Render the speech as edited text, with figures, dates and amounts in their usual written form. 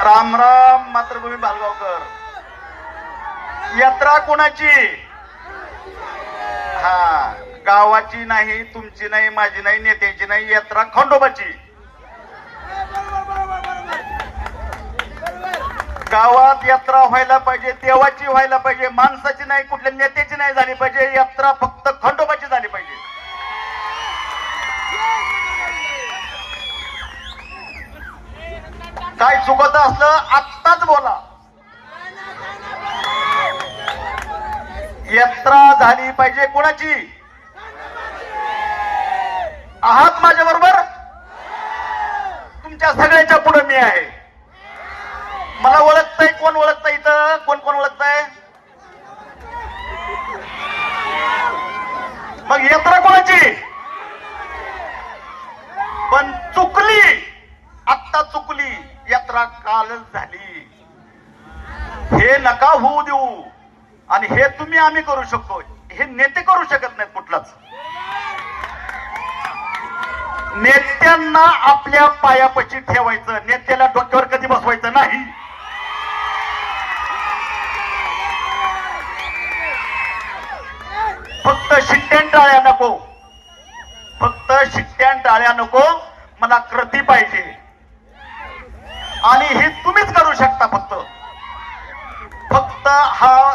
राम राम मातृभूमी बालगावकर. यात्रा कोणाची? हा, गावाची नाही, तुमची नाही, माझी नाही, नेत्याची नाही. यात्रा खंडोबाची. गावात यात्रा व्हायला पाहिजे, देवाची व्हायला पाहिजे, माणसाची नाही, कुठल्या नेत्याची नाही झाली पाहिजे. यात्रा फक्त खंडोबाची झाली पाहिजे. काय चुकत असलं आत्ताच बोला. यात्रा झाली पाहिजे कोणाची? आहात माझ्या बरोबर? तुमच्या सगळ्याच्या पुढे मी आहे. मला ओळखताय? कोण ओळखताय इथं? कोण कोण ओळखताय? मग यात्रा कोणाची? पण चुकली, आत्ता चुकली. यात्रा कालच झाली. हे नका होऊ देऊ. आणि हे तुम्ही आम्ही करू शकतो, हे नेते करू शकत नाहीत कुठलाच. नेत्यांना आपल्या पायापाशी ठेवायचं, नेत्याला डोक्यावर कधी बसवायचं नाही. फक्त शिट्ट्या टाळ्या नको, फक्त शिट्ट्या टाळ्या नको. मला कृती पाहिजे आणि हे तुम्हीच करू शकता. फक्त हा